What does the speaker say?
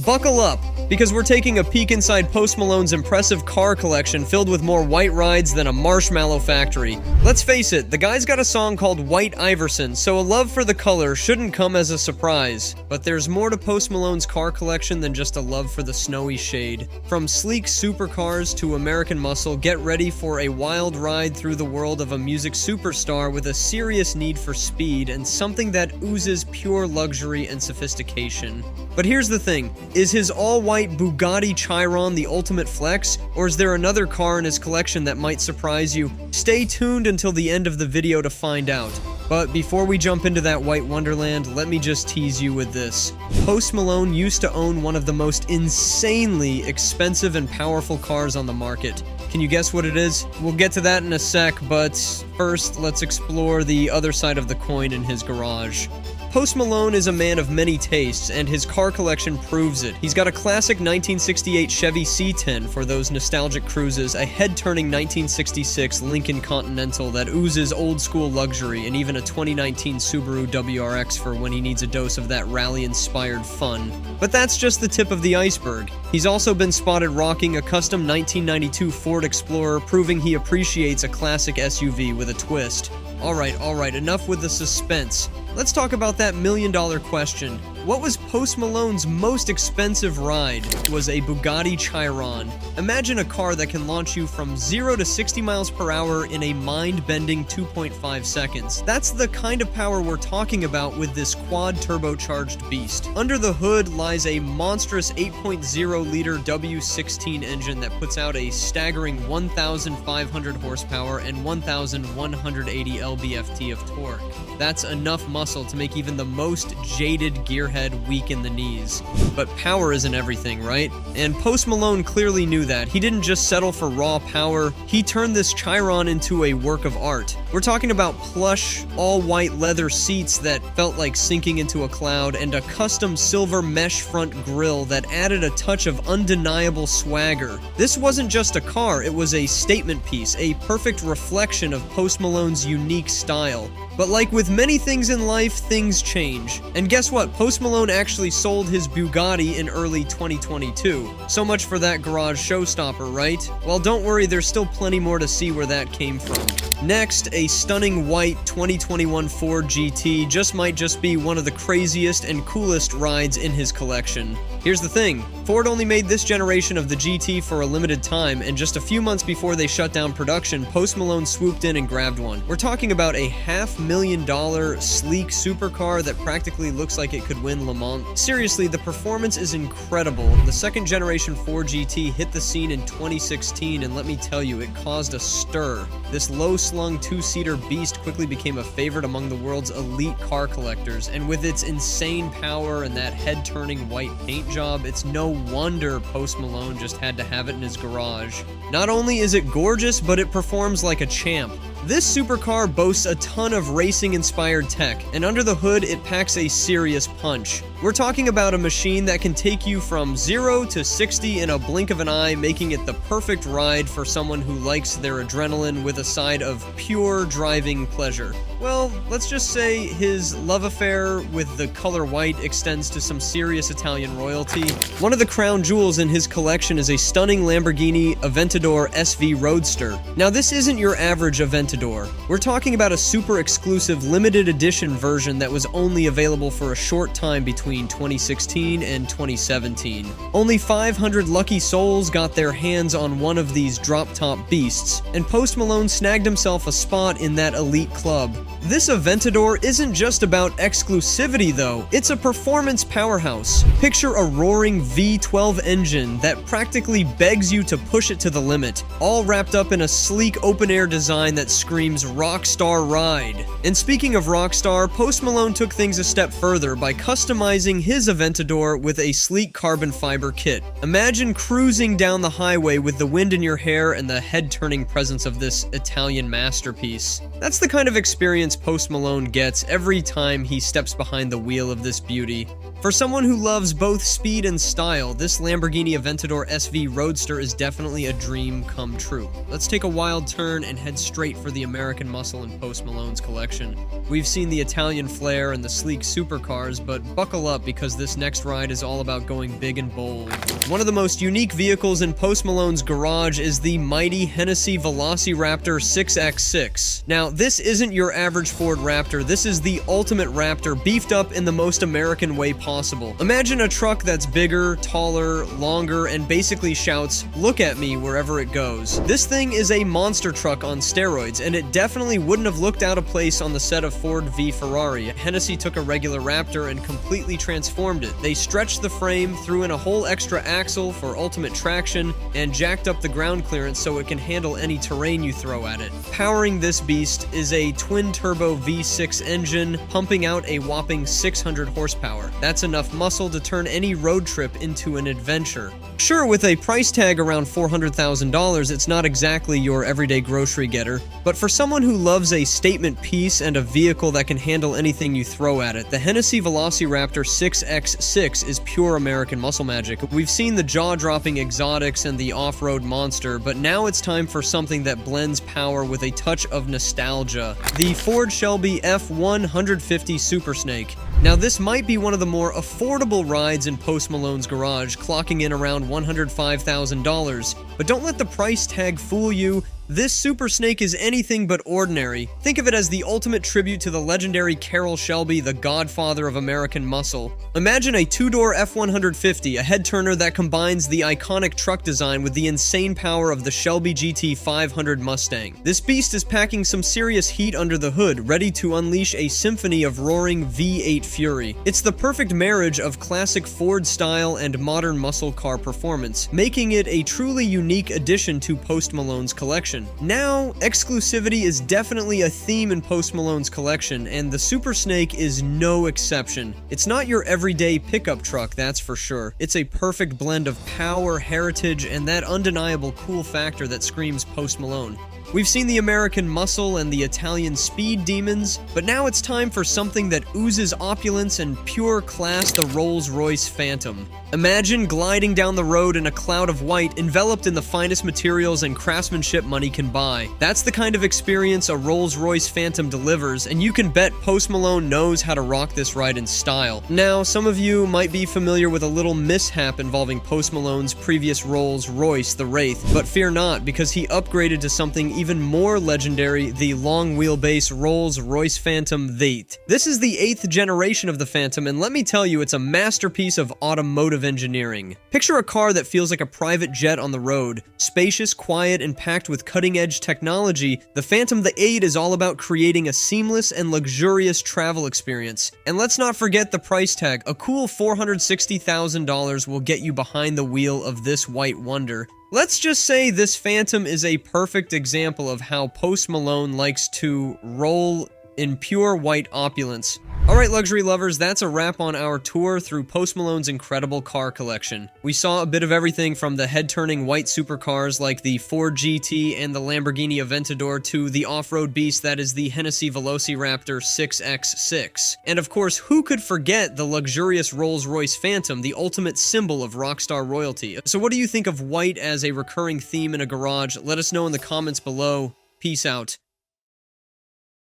Buckle up, because we're taking a peek inside Post Malone's impressive car collection filled with more white rides than a marshmallow factory. Let's face it, the guy's got a song called White Iverson, so a love for the color shouldn't come as a surprise. But there's more to Post Malone's car collection than just a love for the snowy shade. From sleek supercars to American muscle, get ready for a wild ride through the world of a music superstar with a serious need for speed and something that oozes pure luxury and sophistication. But here's the thing, is his all-white Bugatti Chiron the ultimate flex, or is there another car in his collection that might surprise you? Stay tuned until the end of the video to find out. But before we jump into that white wonderland, let me just tease you with this. Post Malone used to own one of the most insanely expensive and powerful cars on the market. Can you guess what it is? We'll get to that in a sec, but first, let's explore the other side of the coin in his garage. Post Malone is a man of many tastes, and his car collection proves it. He's got a classic 1968 Chevy C10 for those nostalgic cruises, a head-turning 1966 Lincoln Continental that oozes old-school luxury, and even a 2019 Subaru WRX for when he needs a dose of that rally-inspired fun. But that's just the tip of the iceberg. He's also been spotted rocking a custom 1992 Ford Explorer, proving he appreciates a classic SUV with a twist. Alright, enough with the suspense. Let's talk about that million-dollar question. What was Post Malone's most expensive ride? It was a Bugatti Chiron. Imagine a car that can launch you from 0 to 60 miles per hour in a mind-bending 2.5 seconds. That's the kind of power we're talking about with this quad-turbocharged beast. Under the hood lies a monstrous 8.0-liter W16 engine that puts out a staggering 1,500 horsepower and 1,180 lb-ft of torque. That's enough muscle to make even the most jaded gearhead weak in the knees. But power isn't everything, right? And Post Malone clearly knew that. He didn't just settle for raw power, he turned this Chiron into a work of art. We're talking about plush, all-white leather seats that felt like sinking into a cloud, and a custom silver mesh front grille that added a touch of undeniable swagger. This wasn't just a car, it was a statement piece, a perfect reflection of Post Malone's unique style. But like with many things in life, things change. And guess what? Post Malone actually sold his Bugatti in early 2022. So much for that garage showstopper, right? Well, don't worry, there's still plenty more to see where that came from. Next, a stunning white 2021 Ford GT might just be one of the craziest and coolest rides in his collection. Here's the thing, Ford only made this generation of the GT for a limited time, and just a few months before they shut down production, Post Malone swooped in and grabbed one. We're talking about a $500,000 sleek supercar that practically looks like it could win Le Mans. Seriously, the performance is incredible. The second generation Ford GT hit the scene in 2016, and let me tell you, it caused a stir. This low-slung two-seater beast quickly became a favorite among the world's elite car collectors, and with its insane power and that head-turning white paint job, it's no wonder Post Malone just had to have it in his garage. Not only is it gorgeous, but it performs like a champ. This supercar boasts a ton of racing-inspired tech, and under the hood, it packs a serious punch. We're talking about a machine that can take you from 0 to 60 in a blink of an eye, making it the perfect ride for someone who likes their adrenaline with a side of pure driving pleasure. Well, let's just say his love affair with the color white extends to some serious Italian royalty. One of the crown jewels in his collection is a stunning Lamborghini Aventador SV Roadster. Now, this isn't your average Aventador. We're talking about a super exclusive limited edition version that was only available for a short time between 2016 and 2017. Only 500 lucky souls got their hands on one of these drop-top beasts, and Post Malone snagged himself a spot in that elite club. This Aventador isn't just about exclusivity though, it's a performance powerhouse. Picture a roaring V12 engine that practically begs you to push it to the limit, all wrapped up in a sleek open-air design that screams Rockstar ride. And speaking of Rockstar, Post Malone took things a step further by customizing his Aventador with a sleek carbon fiber kit. Imagine cruising down the highway with the wind in your hair and the head-turning presence of this Italian masterpiece. That's the kind of experience thanks Post Malone gets every time he steps behind the wheel of this beauty. For someone who loves both speed and style, this Lamborghini Aventador SV Roadster is definitely a dream come true. Let's take a wild turn and head straight for the American muscle in Post Malone's collection. We've seen the Italian flair and the sleek supercars, but buckle up because this next ride is all about going big and bold. One of the most unique vehicles in Post Malone's garage is the mighty Hennessy Velociraptor 6x6. Now, this isn't your average Ford Raptor, this is the ultimate Raptor beefed up in the most American way possible. Imagine a truck that's bigger, taller, longer, and basically shouts, "Look at me," wherever it goes. This thing is a monster truck on steroids, and it definitely wouldn't have looked out of place on the set of Ford v Ferrari. Hennessy took a regular Raptor and completely transformed it. They stretched the frame, threw in a whole extra axle for ultimate traction, and jacked up the ground clearance so it can handle any terrain you throw at it. Powering this beast is a twin-turbo V6 engine, pumping out a whopping 600 horsepower. That's enough muscle to turn any road trip into an adventure. Sure, with a price tag around $400,000, it's not exactly your everyday grocery getter, but for someone who loves a statement piece and a vehicle that can handle anything you throw at it, the Hennessy Velociraptor 6x6 is pure American muscle magic. We've seen the jaw-dropping exotics and the off-road monster, but now it's time for something that blends power with a touch of nostalgia. The Ford Shelby F150 Super Snake. Now, this might be one of the more affordable rides in Post Malone's garage, clocking in around $105,000. But don't let the price tag fool you. This Super Snake is anything but ordinary. Think of it as the ultimate tribute to the legendary Carroll Shelby, the godfather of American muscle. Imagine a two-door F150, a head-turner that combines the iconic truck design with the insane power of the Shelby GT 500 Mustang. This beast is packing some serious heat under the hood, ready to unleash a symphony of roaring V8 fury. It's the perfect marriage of classic Ford style and modern muscle car performance, making it a truly unique addition to Post Malone's collection. Now, exclusivity is definitely a theme in Post Malone's collection, and the Super Snake is no exception. It's not your everyday pickup truck, that's for sure. It's a perfect blend of power, heritage, and that undeniable cool factor that screams Post Malone. We've seen the American muscle and the Italian speed demons, but now it's time for something that oozes opulence and pure class, the RollsRoyce Phantom. Imagine gliding down the road in a cloud of white, enveloped in the finest materials and craftsmanship money can buy. That's the kind of experience a RollsRoyce Phantom delivers, and you can bet Post Malone knows how to rock this ride in style. Now, some of you might be familiar with a little mishap involving Post Malone's previous Rolls-Royce, the Wraith, but fear not, because he upgraded to something even more legendary, the long wheelbase RollsRoyce Phantom V8. This is the 8th generation of the Phantom, and let me tell you, it's a masterpiece of automotive engineering. Picture a car that feels like a private jet on the road. Spacious, quiet, and packed with cutting-edge technology, the Phantom V8 is all about creating a seamless and luxurious travel experience. And let's not forget the price tag. A cool $460,000 will get you behind the wheel of this white wonder. Let's just say this Phantom is a perfect example of how Post Malone likes to roll in pure white opulence. Alright, luxury lovers, that's a wrap on our tour through Post Malone's incredible car collection. We saw a bit of everything from the head-turning white supercars like the Ford GT and the Lamborghini Aventador to the off-road beast that is the Hennessy Velociraptor 6x6. And of course, who could forget the luxurious Rolls-Royce Phantom, the ultimate symbol of Rockstar royalty? So what do you think of white as a recurring theme in a garage? Let us know in the comments below. Peace out.